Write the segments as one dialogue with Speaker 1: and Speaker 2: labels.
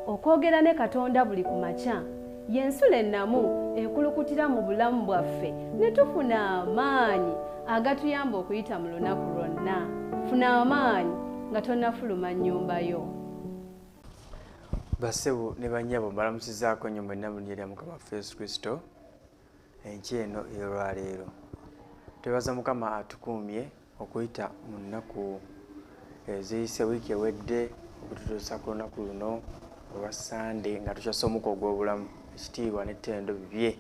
Speaker 1: okwogera ne Katonda buli ku makya y'ensula ennamu ekulukutira mu bulamu bwaffe ne tufuna amaanyi agatuyamba okuyita mu lunaku lwonna. Funa amaanyi nga tonnafuluma nnyumba yo.
Speaker 2: Bassebo ne bannyabo mbalamusizaako nnyo mwenna mu linnya lya Mukama waffe Yesu Kristo enkya eno ey'olwaleero. Twebaza Mukama atukuumye okuyita mu nnaku eziyise wiiki ewedde okututuusa ku lunaku luno olwa Sande nga tukyasomuka ogw'obulamu, ekitiibwa n'ettendo bibye.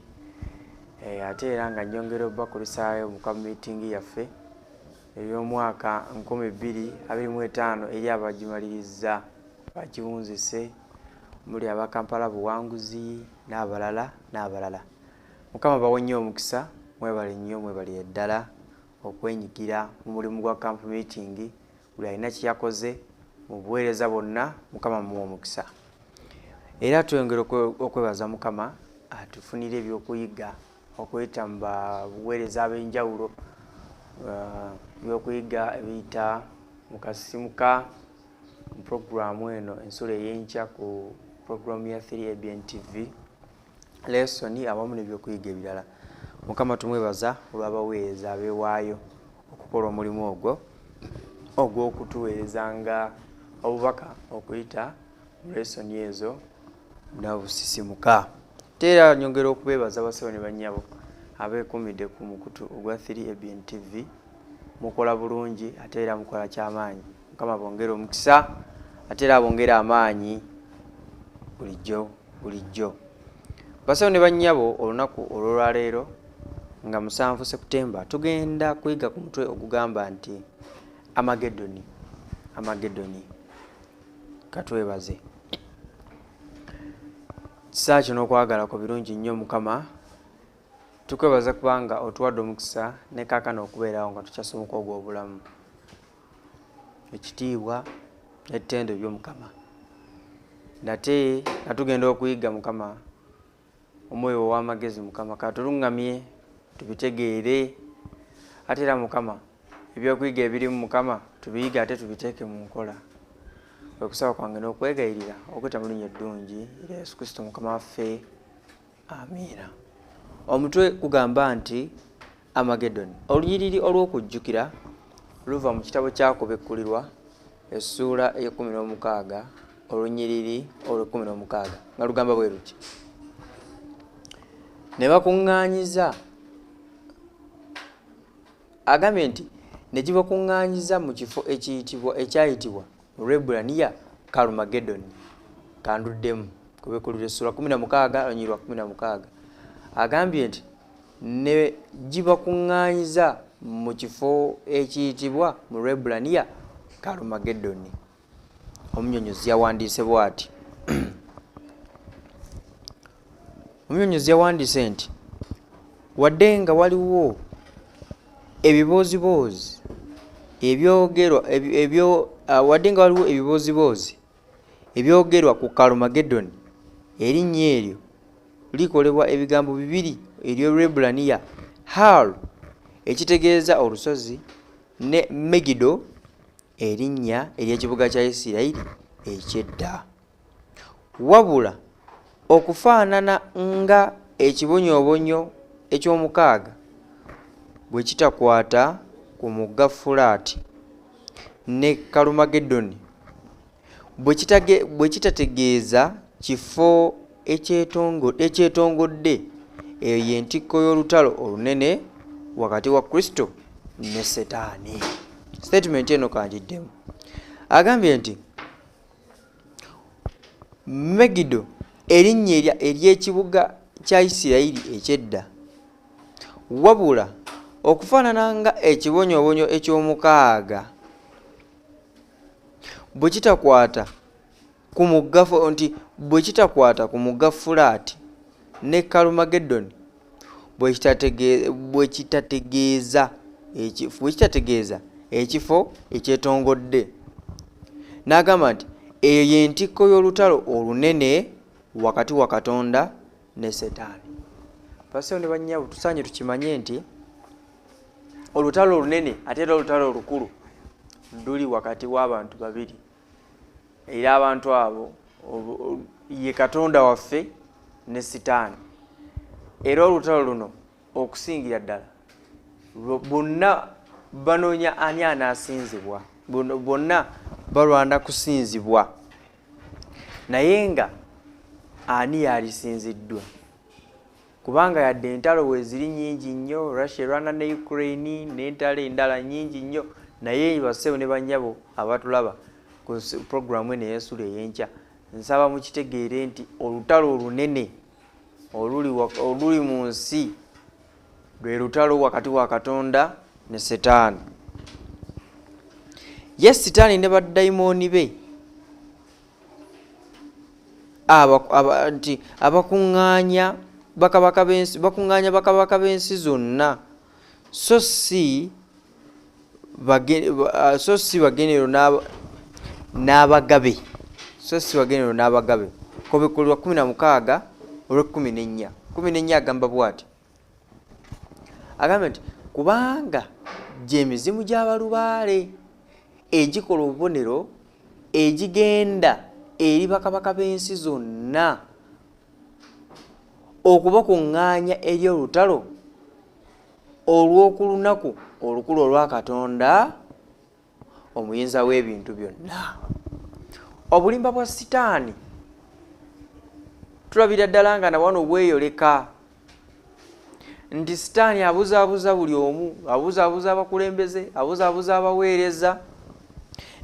Speaker 2: Ate era nga nnyongera obbakulisaayo mu miitingi yaffe ey'omwaka 2025 eri abagimaliriza bagiwunzise muli aba Kampala Buwanguzi n'abalala. Mukama bawe nnyo omukisa, mwebale nnyo, mwebale ddala okwenyigira mu mulimu gwa camp meeting. Buli alina kye yakoze mu buweereza bwonna, Mukama muwe omukisa. Era twongera okwebaza Mukama atufunire ebyokuyiga okuyita mu baweereza ab'enjawulo, ebyokuyiga ebiyita mu kasisimuka mu programu eno ensula ey'enkya ku programu ya 3 ABN TV lesson awamu n'ebyokuyiga ebirala. Mukama tumwebaza olw'abaweereza abeewaayo okukola omulimu ogwo ogw'okutuweerezanga obubaka okuyita mu lesson ezo n'obusisimuka. Era nyongera okubeebaza bassebo ne bannyabo abeekumidde ku mukutu ogwa 3 ABN TV. Mukola bulungi ate era mukola ky'amaanyi. Mukama bongera omukisa ate era bongera amaanyi bulijjo. Bassebo ne bannyabo, olunaku olw'olwaleero nga 7 September tugenda kuyiga ku mutwe ogugamba nti Amagedoni. Katwebaze. Kisaa kino okwagala ku birungi nnyo Mukama. Tukwebaza kubanga otuwadde omukisa ne kaakano okubeerawo nga tukyasomuka ogw'obulamu. Ekitiibwa n'ettendo by'Omukama. Nate nga tugenda okuyiga Mukama, omwoyo ow'amagezi Mukama katulungamye tubitegeere. Ate era Mukama ebyokuyiga ebirimu Mukama tubiyiga ate tubiteeke mu nkola. Okusaba kwange n'okwegayirira okuyita mu linnya eddungi erya Yesu Kristo Mukama waffe. Amiina. Omutwe gugamba nti Amagedoni. Olunyiriri olw'okujjukira luva mu kitabo kyakubikkulirwa essuula e16 olunyiriri olw'16 nga lugamba bwe luti: ne bakuŋŋaanyiza, agambye nti ne gibakuŋŋaanyiza mu kifo ekyayitibwa mu Lwebbulaniya Kalumagedoni. Kanduddemu kubikkulirwa essuula 16 olunyiriri lwa 16. Agambye nti ne gibakuŋŋaanyiza mu kifo ekiyitibwa mu Lwebbulaniya Kalumagedoni. Omunnyonnyozi yawandiise bw'ati. Omunnyonnyozi yawandiise nti wadde nga waliwo ebibooziboozi ebyogerwa ku Kalumagedoni, erinnya eryo likolebwa ebigambo bibiri ery'Olwebbulaniya, Hal ekitegeeza olusozi, ne Megido erinnya ery'ekibuga kya Isirayiri eky'edda. Wabula okufaanana nga ekibonyoobonyo eky'omukaaga bwe kitakwata ku mugga Fulaati ne Kalumagedoni, bwe kitategeeza kifo ekyetongodde, eyo y'entikko y'olutalo olunene wakati wa Kristo ne Setaani. Statement eno kanjiddemu. Agambye nti Megido erinnya ery'ekibuga kya Isirayiri eky'edda, wabula okufaanana nga ekibonyoobonyo eky'omukaaga bwe kitakwata ku mugga Fulaati ne Kalumagedoni, bwe kitategeeza ekifo ekyetongodde. N'agamba nti eyo y'entikko y'olutalo olunene wakati wa Katonda ne Setaani. Bassebo ne bannyabo, tusaanye tukimanye nti olutalo olunene ate era olutalo olukulu luli wakati w'abantu babiri, era abantu abo ye Katonda waffe ne Sitaani. Era olutalo luno okusingira ddala bonna banoonya ani anaasinzibwa, bonna balwana kusinzibwa, naye nga ani yalisinziddwa? Kubanga yadde entalo weziri nnyingi nnyo, Russia erwana ne Ukraine n'entalo endala nnyingi nnyo, naye bassebo ne bannyabo abatulaba ku programu eno ey'ensulo ey'enkya, nsaba mukitegeere nti olutalo olunene oluli mu nsi lwe lutalo wakati wa Katonda ne Setaani. Ye Setaani ne baddayimooni be nti abakuŋŋaanya bakabaka b'ensi zonna, so si bagenero n'abagabe, ko bikolwa 16 olw'e 14 agamba bw'ati, agamba nti kubanga gy'emizimu gy'abalubaale egikola obubonero egigenda eri bakabaka b'ensi zonna okubakuŋŋaanya eri olutalo olw'oku lunaku olukulu olwa Katonda omuyinza w'ebintu byonna. Obulimba bwa Sitaani tulabira ddala nga na wano bweyoleka, nti Sitaani abuzaabuza buli omu, abuzaabuza abakulembeze, abuzaabuza abaweereza.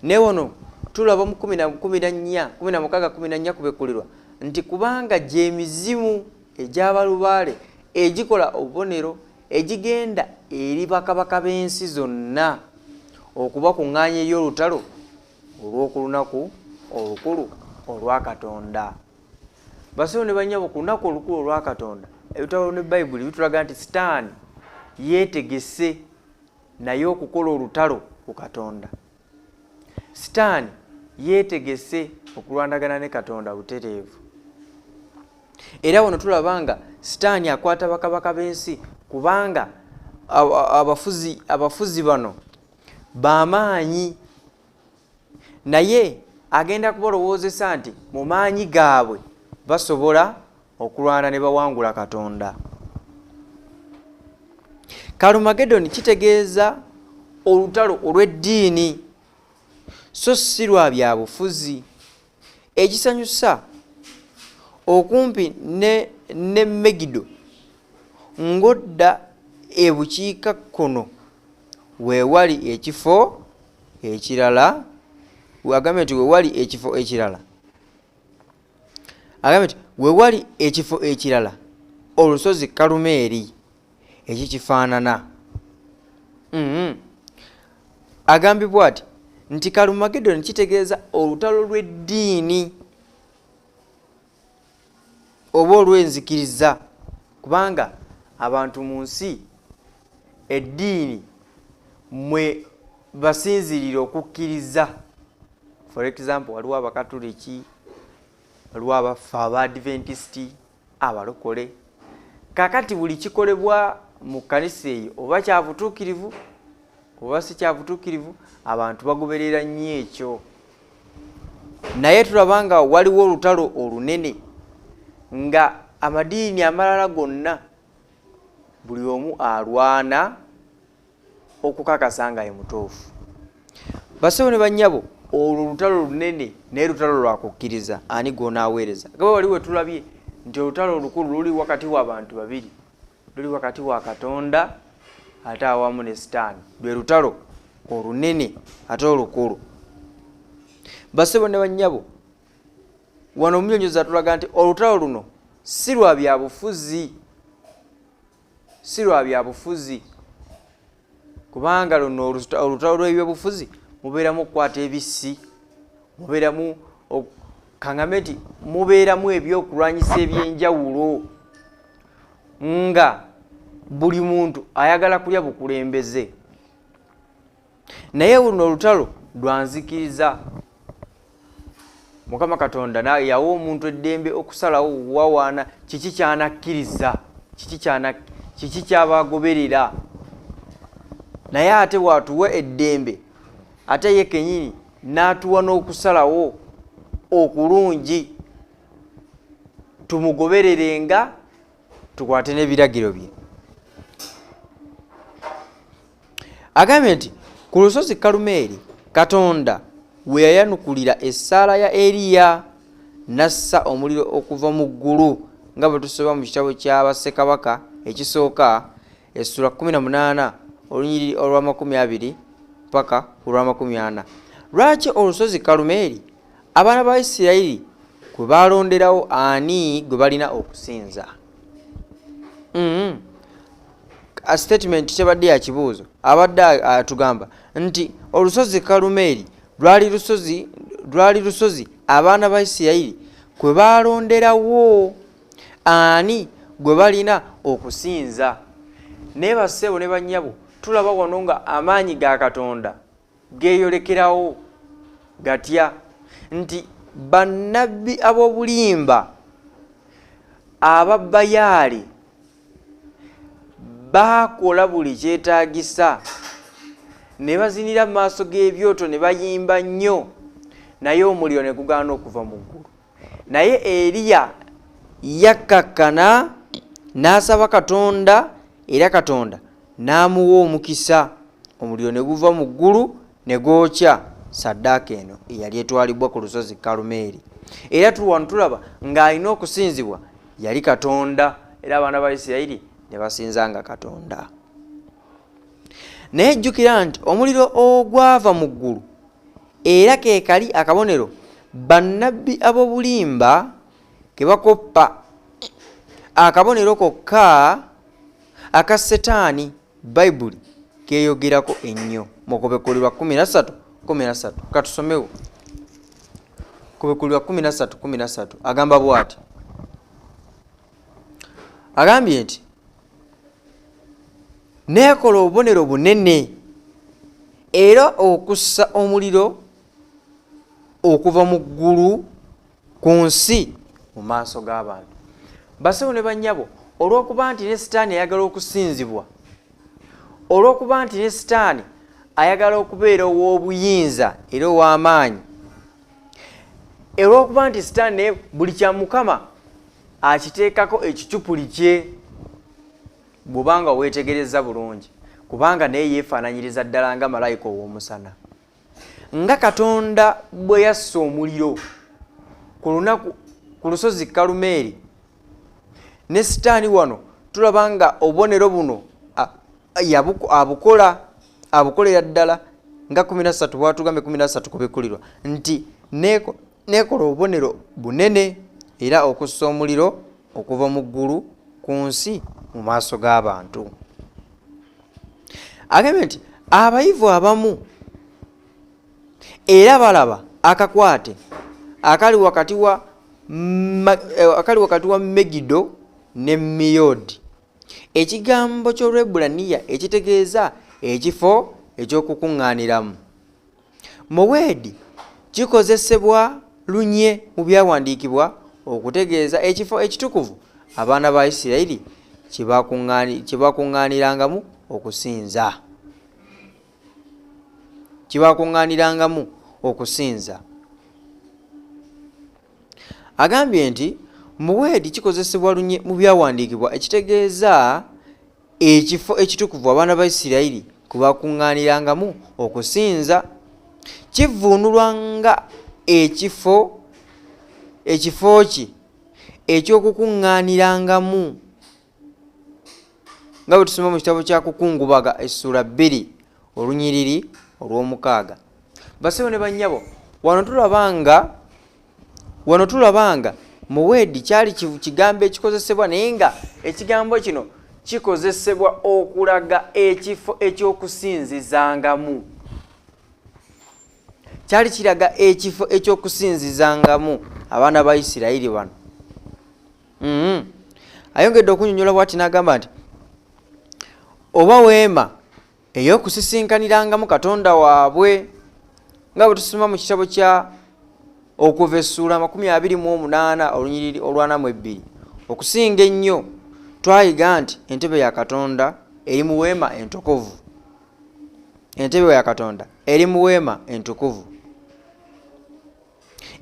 Speaker 2: Ne wano tulaba mu 16 kubekkulirwa nti kubanga gy'emizimu egy'abalubaale egikola obubonero egigenda eri bakabaka b'ensi zonna okubakuŋŋaanya eri olutalo olw'oku lunaku olukulu olwa Katonda. Basebo ne bannyabo, ku lunaku olukulu olwa Katonda ebitabo ne Bayibuli bitulaga nti Sitaani yeetegese naye okukola olutalo ku Katonda. Sitaani yeetegese okulwanagana ne Katonda butereevu. Era wano tulaba nga Sitaani akwata bakabaka b'ensi kubanga abafuzi bano b'amaanyi, naye agenda kubalowoozesa nti mu maanyi gaabwe basobola okulwana ne bawangula Katonda. Kalumagedoni kitegeeza olutalo olw'eddiini, so si lwa byabufuzi. Ekisanyusa okumpi ne Megido ng'odda ebukiikakkono weewali ekifo ekirala, agambye nti weewali ekifo ekirala, agambye nti weewali ekifo ekirala olusozi Kalumeeri ekikifaanana. Agambibwa ati nti Kalumagedoni kitegeeza olutalo lw'eddiini oba olw'enzikiriza, kubanga abantu mu nsi eddiini mwe basinzirira okukkiriza. For example, waliwo Abakatuliki, waliwo abafa Abadventisti, abalokole. Kakati buli kikolebwa mu kkanisa eyo oba kya butuukirivu oba si kya butuukirivu, abantu bagoberera nnyo ekyo. Naye tulaba nga waliwo olutalo olunene nga amadiini amalala gonna buli omu alwana okukakasa nga ye mutuufu. Basebo ne bannyabo, olwo olutalo lunene naye lutalo lwa kukkiriza, ani gw'onaaweereza? Gaba waliwo tulabye nti olutalo olukulu luli wakati w'abantu babiri, luli wakati wa Katonda ate awamu ne Sitaani. Lwe lutalo olunene ate olukulu. Basebo ne bannyabo, wano omunyonyoza tulaga nti olutalo luno si lwa byabufuzi, kubanga luno olutalo lw'ebyobufuzi mubeeramu okukwata ebissi, mubeeramu kaŋŋame nti mubeeramu ebyokulwanyisa eby'enjawulo, nga buli muntu ayagala kulya bukulembeze. Naye luno olutalo lwa nzikiriza. Mukama Katonda yawa omuntu eddembe okusalawo wawaana kiki kyanakkiriza, kiki kyabagoberera. Naye ate waatuwa eddembe ate ye kennyini n'atuwa n'okusalawo okulungi tumugobererenga tukwate n'ebiragiro bye. Agambye nti ku lusozi Kalumeeri Katonda we yayanukulira essaala ya Eriya nassa omuliro okuva mu ggulu nga bwe tusoma mu kitabo kya Bassekabaka ekisooka essula 18 olunyiriri olwa 20 paka ku lwa 40. Lwaki olusozi Kalumeeri abaana ba Isirayiri kwe balonderawo ani gwe balina okusinza? A statement tebadde ya kibuuzo, abadde atugamba nti olusozi Kalumeeri lwali lusozi abaana ba Isirayiri kwe balonderawo ani gwe balina okusinza. Naye bassebo ne bannyabo, tulaba wano nga amaanyi ga Katonda geeyolekerawo gatya nti bannabbi ab'obulimba aba Bayaali bakola buli kyetaagisa ne bazinira mu maaso g'ebyoto ne bayimba nnyo, naye omuliro ne gugaana okuva mu ggulu. Naye Eriya yakkakkana n'asaba Katonda, era Katonda n'amuwa omukisa, omuliro ne guva mu ggulu ne gwokya saddaaka eno eyali etwalibwa ku lusozi Kalumeeri. Era wano tulaba ng'alina okusinzibwa yali Katonda, era abaana ba Isirayiri ne basinzanga Katonda. Naye jjukira nti omuliro ogwava mu ggulu era ke kali akabonero bannabbi ab'obulimba ke bakoppa akabonero kokka aka Setaani Bayibuli keeyogerako ennyo. Mukubekulirwa 13:13 katusomewo. Kubekulirwa 13:13 agamba bw'ati, agambye nti neekola obubonero bunene era okussa omuliro okuva mu ggulu ku nsi mu maaso g'abantu. Bassebo ne bannyabo, olw'okuba nti ne Setaani ayagala okusinzibwa, olw'okuba nti ne Setaani ayagala okubeera ow'obuyinza era ow'amaanyi, olw'okuba nti Setaani naye buli kya Mukama akiteekako ekicupuli kye, bw'obanga weetegereza bulungi, kubanga naye yeefaananyiriza ddala nga malayika ow'omusana. Nga Katonda bwe yassa omuliro ku lusozi Kalumeeri, ne Setaani wano tulaba nga obubonero buno abukolera ddala nga 13 bwatugambe 13 kubikulirwa nti neekola obubonero bunene era okussa omuliro okuva mu ggulu ku nsi mu maaso g'abantu. Agambye nti abayivu abamu era balaba akakwate akali wakati wa Megido ne Miyodi, ekigambo ky'Olwebbulaniya ekitegeeza ekifo eky'okukuŋŋaaniramu. Mowedi kikozesebwa lunye mu byawandiikibwa okutegeeza ekifo ekitukuvu abaana ba Isirayiri kye bakuŋŋaanirangamu okusinza. Agambye nti Mowedi kikozesebwa lunye mu byawandiikibwa ekitegeeza ekifo ekitukuvu abaana ba Isirayiri kwe bakuŋŋaanirangamu okusinza. Kivvuunulwa nga ekifo ki eky'okukuŋŋaanirangamu nga bwe tusoma mu kitabo kya Kukungubaga essula 2 olunyiriri olw'omukaaga. Bassebo ne bannyabo, wano tulaba nga Mowedi kyali kigambo ekikozesebwa, naye nga ekigambo kino kikozesebwa okulaga ekifo eky'okusinzizangamu. Kyali kiraga ekifo eky'okusinzizangamu abaana ba Isirayiri bano. Ayongedde okunnyonnyola bw'ati n'agamba nti oba weema ey'okusisinkanyirangamu Katonda waabwe, nga bwe tusoma mu kitabo kya Okuva essula 28 olunyiriri olwa 42. Okusinga ennyo twayiga nti entebe ya Katonda eri mu weema entukuvu. Entebe ya Katonda eri mu weema entukuvu.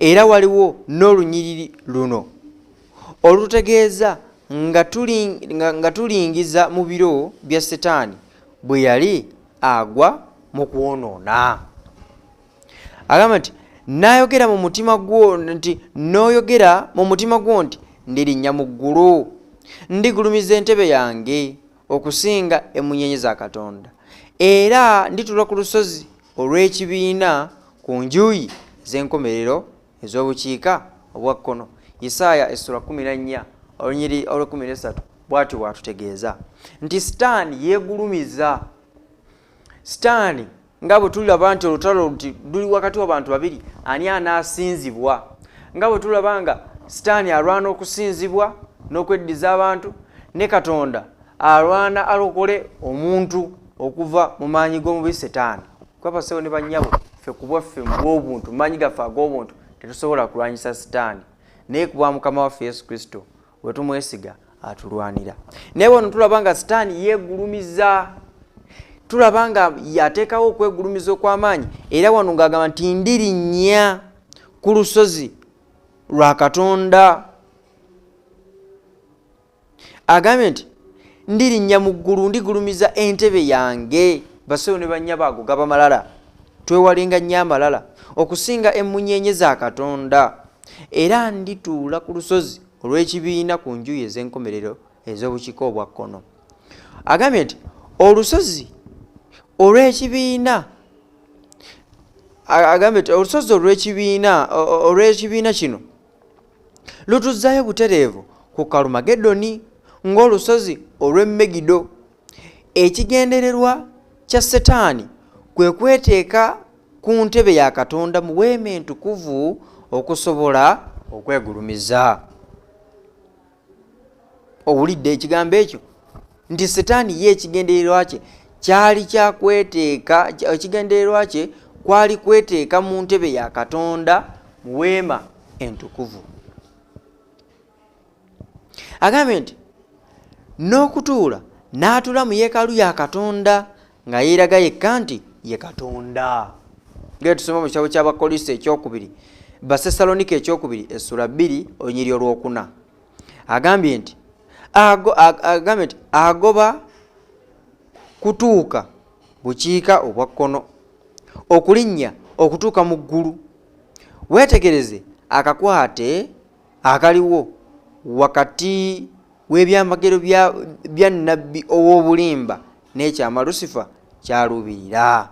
Speaker 2: Era waliwo n'olunyiriri luno olutegeeza nga tulingiza mu biro bya Setaani bwe yali agwa mu kwonoona. Agamba nti n'oyogera mu mutima gwo nti ndirinnya mu ggulu, ndigulumiza entebe yange okusinga emunyenye za Katonda, era ndituula ku lusozi olw'ekibiina ku njuyi z'enkomerero ez'obukiika obwa kkono. Isaaya essula 14 olunyiri olw'13 bw'atyo bw'atutegeeza nti Setaani yeegulumiza. Setaani nga bwe tulaba nti olutalo nti luli wakati w'abantu babiri, ani anaasinzibwa? Nga bwe tulaba nga Setaani alwana okusinzibwa n'okweddiza abantu, ne Katonda alwana alokole omuntu okuva mu maanyi g'omubi Setaani. Kwabasewo ne bannyabo, ffe ku bwaffe mu bw'obuntu, mu maanyi gaffe ag'obuntu tetusobola kulwanyisa Setaani, naye ku bwa Mukama waffe Yesu Kristo bwe tumwesiga atulwanira. Naye wano tulaba nga Setaani yeegulumiza, tulaba nga yateekawo okwegulumiza okw'amaanyi, era wano ng'agamba nti ndirinnya ku lusozi lwa Katonda. Agambye nti ndirinnya mu ggulu, ndigulumiza entebe yange. Basewo ne bannyabo ago gaba malala, twewalenga nnyo amalala okusinga emunyenye za Katonda, era ndituula ku lusozi olw'ekibiina ku njuyi ez'enkomerero ez'obukiika obwa kkono. Agambye nti olusozi olw'ekibiina, agambye nti olusozi olw'ekibiina kino lutuzzaayo butereevu ku Kalumagedoni ng'olusozi olw'Emmegido. Ekigendererwa kya Setaani kwe kweteeka ku ntebe ya Katonda mu weema entukuvu okusobola okwegulumiza. Owulidde ekigambo ekyo nti Setaani ye ekigendererwa kye kyali kyakweteeka, ekigendererwa kye kwali kweteeka mu ntebe ya Katonda mu weema entukuvu. Agambye nti n'okutuula n'atuula mu yeekaalu ya Katonda nga yeeraga yekka nti ye Katonda. Ngeri tusoma mu kitabo ky'Abakolinso ekyokubiri, Basessalonike ekyokubiri essula 2 olunyiri olwokuna. Agambye nti agoba kutuuka bukiika obwa kkono, okulinnya okutuuka mu ggulu. Weetegereze akakwate akaliwo wakati w'ebyamagero bya nnabbi ow'obulimba n'ekyama Lusifa ky'aluubirira.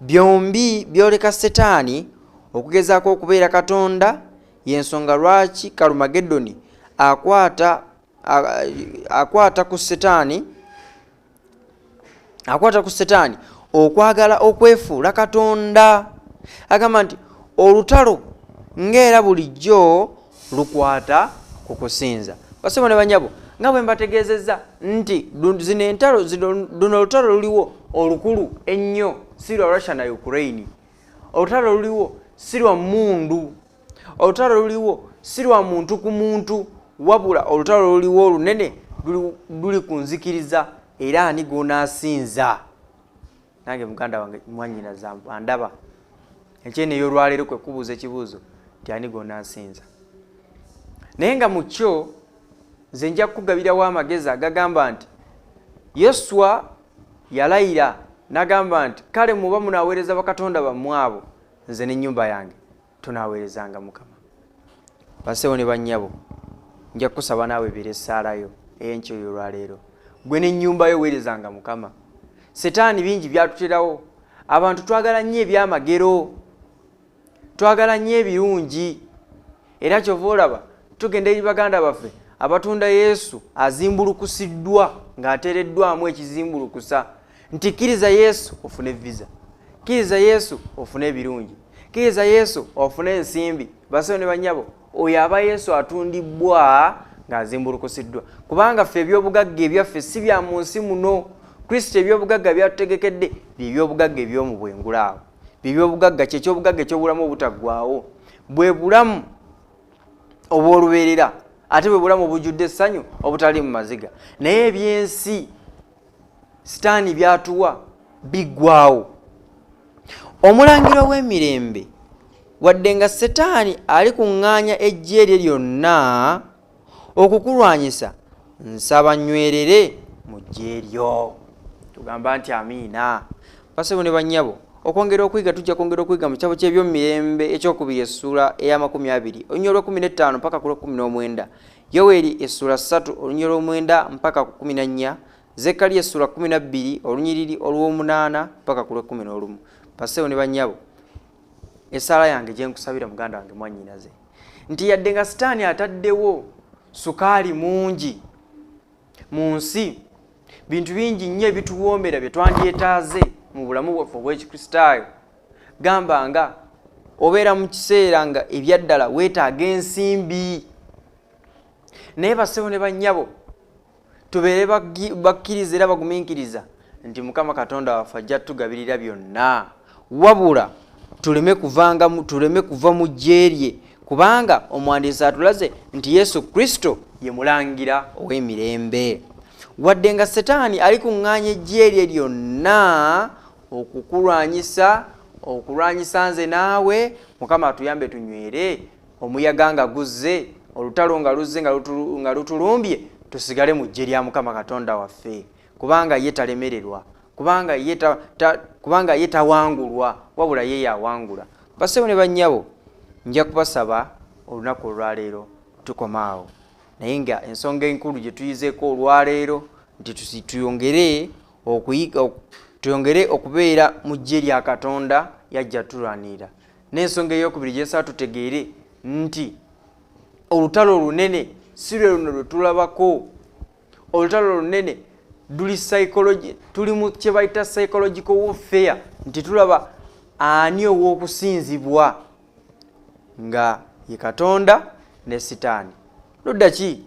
Speaker 2: Byombi byoleka Setaani okugezaako okubeera Katonda, y'ensonga lwaki Kalumagedoni akwata ku Setaani okwagala okwefuula Katonda. Agamba nti olutalo ng'era bulijjo lukwata ku kusinza. Basebo ne banyabo, nga bwe mbategeezezza nti luno olutalo luliwo olukulu ennyo, si lwa Russia na Ukraine. Olutalo luliwo si lwa mmundu, olutalo luliwo si lwa muntu ku muntu, wabula olutalo luliwo olunene luli ku nzikiriza, era ani gw'onaasinza. Nange muganda wange mwannyinaza andaba ekyene ey'olwaleero kwe kubuuza ekibuuzo nti ani gw'onaasinza. Naye nga mu kyo nze nja kukugabirawo amagezi agagamba nti Yoswa yalayira n'agamba nti kale muba munaaweereza bakatonda bammwe abo, nze n'ennyumba yange tunaaweerezanga Mukama. Basewo ne bannyabo, nja kukusaba naawe ebeera essaalayo ey'enkyo y'olwaleero, gwe n'ennyumba yo weerezanga Mukama. Setaani bingi byatuterawo, abantu twagala nnyo ebyamagero, twagala nnyo ebirungi, era kyova olaba tugenda eri baganda baffe abatunda Yesu azimbulukusiddwa ng'ateereddwamu ekizimbulukusa nti kkiriza Yesu ofune visa, kkiriza Yesu ofune ebirungi, kkiriza Yesu ofune ensimbi. Basewo ne bannyabo, oyo aba Yesu atundibwa ng'azimbulukusiddwa, kubanga ffe ebyobugagga ebyaffe si bya mu nsi muno. Kristo ebyobugagga byatutegekkedde by'ebyobugagga eby'omu bwengulaawo. By'ebyobugagga ky'ekyobugagga eky'obulamu obutaggwaawo, bwe bulamu obw'olubeerera, ate bwe bulamu obujjudde essanyu obutali mu maziga. Naye ebyensi Setaani byatuwa biggwaawo. Omulangiro w'emirembe, wadde nga Setaani ali kuŋŋaanya eggye lye lyonna okukulwanyisa nsaba nnywerere mu ggye lyo. Tugamba nti amiina. Basebo ne bannyabo, okwongera okuyiga tujja kwongera okuyiga mu kitabo ky'ebyomumirembe ekyokubiri essula eya 20 olunyiriri lwa 15 mpaka ku lwa 19, Yoweri essula 3 olunyiriri lwa 9 mpaka ku 14, Zekkaliya essula 12 olunyiriri olw'omunaana mpaka ku lwa 11. Basebo ne bannyabo, essala yange gye nkusabira muganda wange mwannyinaze nti yadde nga Sitaani ataddewo sukaali mungi mu nsi, bintu bingi nnyo ebituwoomera bye twandyetaaze mu bulamu bwaffe obw'ekikristaayo, gamba nga obeera mu kiseera nga ebyaddala weetaaga ensimbi. Naye basebo ne bannyabo, tubeere bakkiriza era bagumiikiriza nti Mukama Katonda waffe ajja tugabirira byonna, wabula tuleme kuva mu ggye lye, kubanga omuwandiisi atulaze nti Yesu Kristo ye mulangira ow'emirembe. Wadde nga Setaani ali kuŋŋaanya eggye lye lyonna okukulwanyisa nze naawe, Mukama atuyambe tunywere, omuyaga nga guzze, olutalo nga luzze nga lutulumbye, tusigale mu ggye lya Mukama Katonda waffe, kubanga ye talemererwa, kubanga ye tawangulwa, wabula ye yawangula. Basebo ne bannyabo, nja kubasaba olunaku olwaleero tukomaawo, naye nga ensonga enkulu gye tuyizeeko olwaleero nti tuyongere okubeera mu ggye lya Katonda yajja tulwanirira. N'ensonga ey'okubiri gyesaba tutegeere nti olutalo olunene si lwe luno lwe tulabako. Olutalo olunene tuli mu kye bayita psychological warfare, nti tulaba ani ow'okusinzibwa nga ye Katonda ne Sitaani. Ludda ki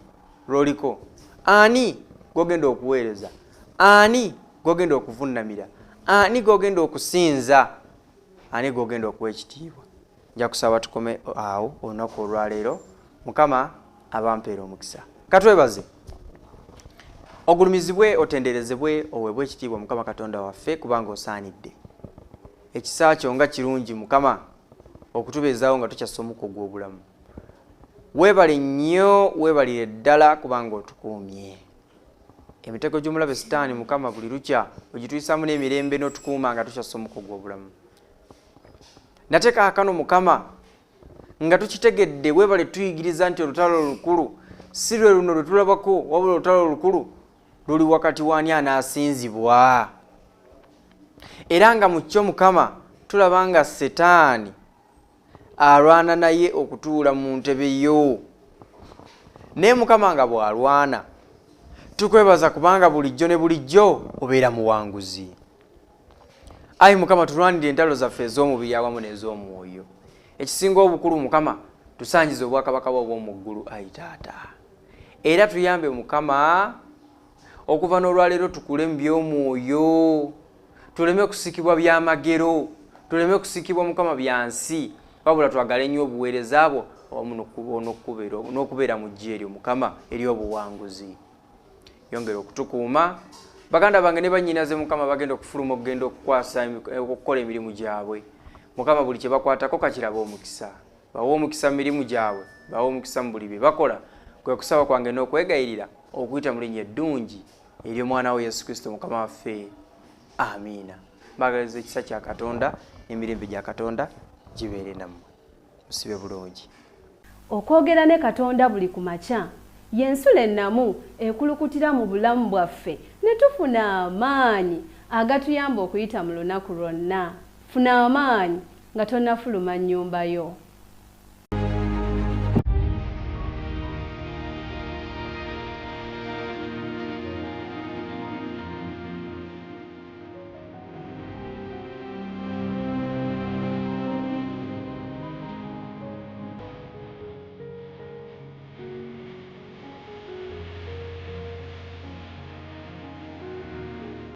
Speaker 2: lwoliko? Ani gwogenda okuweereza? Ani gwogenda okuvunnamira? Ani gwogenda okusinza? Ani gwogenda okuwa ekitiibwa? Nja kusaba tukome awo olunaku olwaleero. Mukama abampeera omukisa. Katwebaze. Ogulumizibwe, otenderezebwe, oweebwe ekitiibwa Mukama Katonda waffe, kubanga osaanidde. Ekisa kyo nga kirungi Mukama okutubeezaawo nga tukyassa omukka ogw'obulamu. Weebale nnyo, weebalire ddala kubanga otukuumye. Emitego gy'omulabe Sitaani Mukama buli lukya ogituyisaamu n'emirembe n'otukuuma nga tukyassa omukka ogw'obulamu. Nate kaakano Mukama nga tukitegedde, weebale tuyigiriza nti olutalo olukulu si lwe luno lwe tulabako, wabula olutalo olukulu luli wakati w'ani anaasinzibwa. Era nga mu kyo Mukama tulaba nga Setaani alwana naye okutuula mu ntebe yo. Naye Mukama nga bw'alwana, tukwebaza kubanga bulijjo ne bulijjo obeera muwanguzi. Ayi Mukama, tulwanire entalo zaffe ez'omubiri awamu n'ez'omwoyo. Ekisinga obukulu Mukama, tusangize obwakabaka bwo obw'omu ggulu, ayi Taata. Era tuyambe Mukama okuva n'olwaleero tukule mu by'omwoyo, tuleme kusikibwa by'amagero, tuleme kusikibwa Mukama byansi, wabula twagale nnyo obuweereza bwo awamu n'okubeera mu ggye eryo Mukama ery'obuwanguzi. Yongera okutukuuma baganda bange ne bannyinaze Mukama bagenda okufuluma okugenda okukola emirimu gyabwe. Mukama buli kye bakwatako kakiraba omukisa. Bawa omukisa mu mirimu gyabwe, bawa omukisa mu buli bye bakola. Kwe kusaba kwange n'okwegayirira okuyita mu linnya eddungi ery'omwana we Yesu Kristo Mukama waffe. Amiina. Mbagaliza ekisa kya Katonda n'emirembe gya Katonda gibeere nammwe. Musibe bulungi.
Speaker 1: Okwogera ne Katonda buli ku makya y'ensula ennamu ekulukutira mu bulamu bwaffe ne tufuna amaanyi agatuyamba okuyita mu lunaku lwonna. Funa amaanyi nga tonnafuluma nnyumba yo.